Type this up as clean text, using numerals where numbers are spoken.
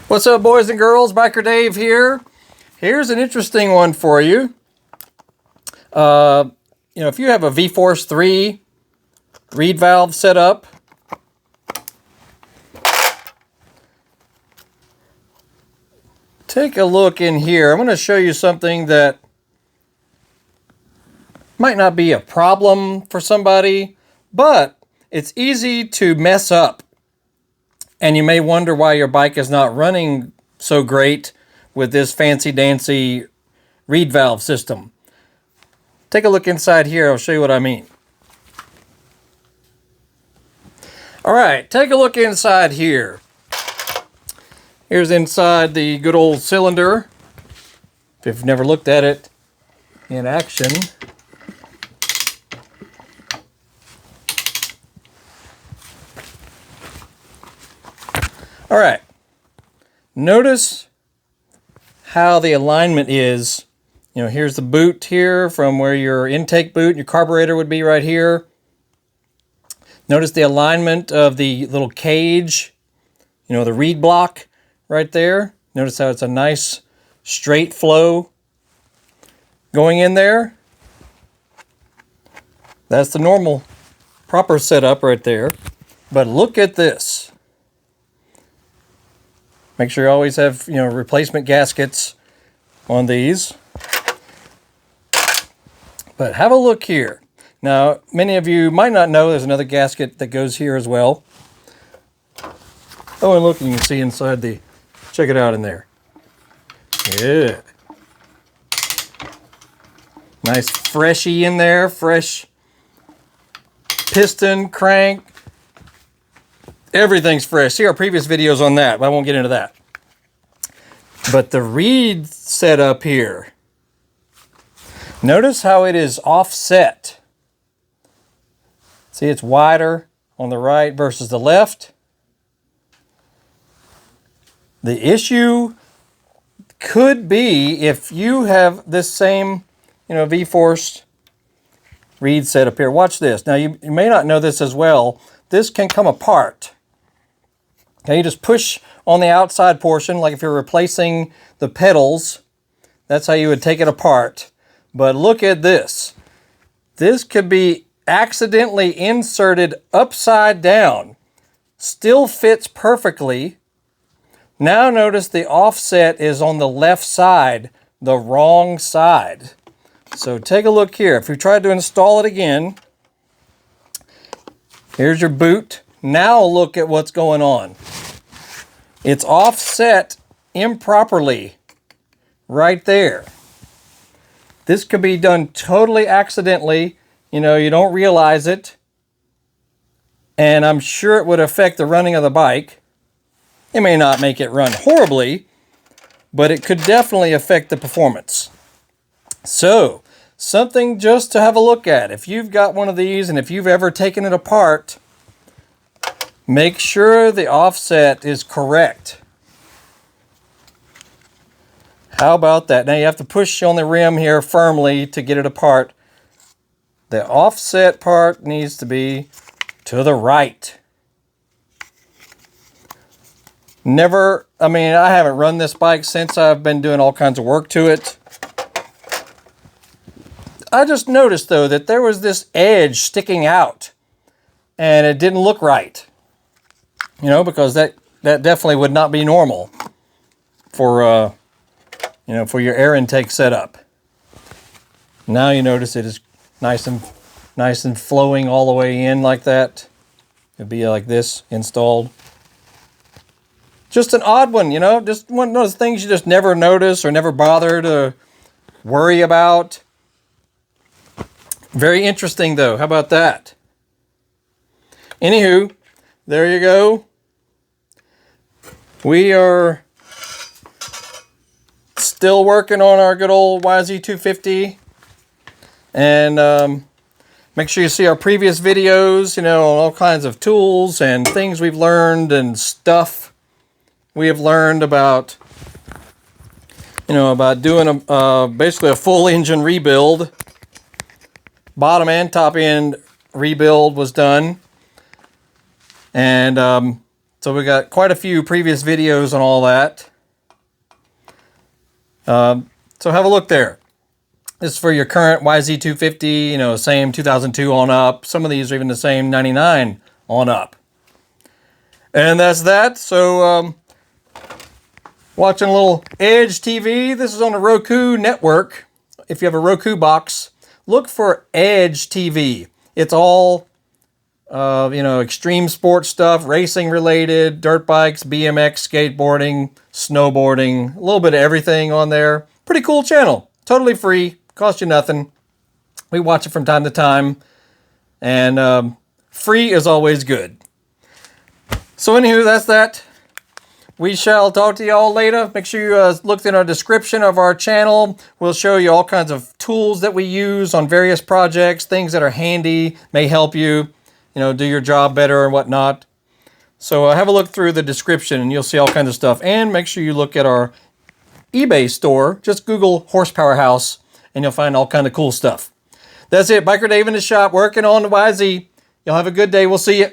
What's up, boys and girls? Biker Dave here. Here's an interesting one for you. If you have a V-Force 3 reed valve set up, take a look in here. I'm going to show you something that might not be a problem for somebody, but it's easy to mess up. And you may wonder why your bike is not running so great with this fancy-dancy reed valve system. Take a look inside here. I'll show you what I mean. All right, take a look inside here. Here's inside the good old cylinder. If you've never looked at it in action. All right, notice how the alignment is. Here's the boot here from where your intake boot, your carburetor would be right here. Notice the alignment of the little cage, the reed block right there. Notice how it's a nice straight flow going in there. That's the normal, proper setup right there. But look at this. Make sure you always have, replacement gaskets on these. But have a look here. Now, many of you might not know there's another gasket that goes here as well. Oh, and look, you can see inside the, check it out in there. Yeah. Nice freshy in there, fresh piston, crank. Everything's fresh. See our previous videos on that, but I won't get into that. But the reed setup here, notice how it is offset. See, it's wider on the right versus the left. The issue could be if you have this same, V-Force reed setup here. Watch this. Now, you may not know this as well. This can come apart. Okay, you just push on the outside portion, like if you're replacing the pedals, that's how you would take it apart. But look at this. This could be accidentally inserted upside down. Still fits perfectly. Now notice the offset is on the left side, the wrong side. So take a look here. If you tried to install it again, here's your boot. Now look at what's going on. It's offset improperly right there. This could be done totally accidentally. You don't realize it. And I'm sure it would affect the running of the bike. It may not make it run horribly, but it could definitely affect the performance. So, something just to have a look at. If you've got one of these and if you've ever taken it apart, make sure the offset is correct. How about that? Now you have to push on the rim here firmly to get it apart. The offset part needs to be to the right. I haven't run this bike since I've been doing all kinds of work to it. I just noticed though that there was this edge sticking out and it didn't look right. Because that definitely would not be normal for, for your air intake setup. Now you notice it is nice and flowing all the way in like that. It'd be like this installed. Just an odd one, just one of those things you just never notice or never bother to worry about. Very interesting though. How about that? Anywho, there you go. We are still working on our good old YZ250. And make sure you see our previous videos, on all kinds of tools and things we've learned and stuff we have learned about, about doing basically a full engine rebuild. Bottom and top end rebuild was done. And So we got quite a few previous videos on all that. So have a look there. This is for your current YZ250, you know, same 2002 on up. Some of these are even the same 99 on up. And that's that. So watching a little Edge TV. This is on the Roku network. If you have a Roku box, look for Edge TV. It's all, you know, extreme sports stuff, racing related, dirt bikes, BMX, skateboarding, snowboarding, a little bit of everything on there. Pretty cool channel. Totally free. Cost you nothing. We watch it from time to time. And free is always good. So anywho, that's that. We shall talk to y'all later. Make sure you look in our description of our channel. We'll show you all kinds of tools that we use on various projects, things that are handy, may help you, you know, do your job better and whatnot. So have a look through the description and you'll see all kinds of stuff. And make sure you look at our eBay store. Just Google Horsepower House and you'll find all kinds of cool stuff. That's it. Biker Dave in the shop working on the YZ. Y'all have a good day. We'll see you.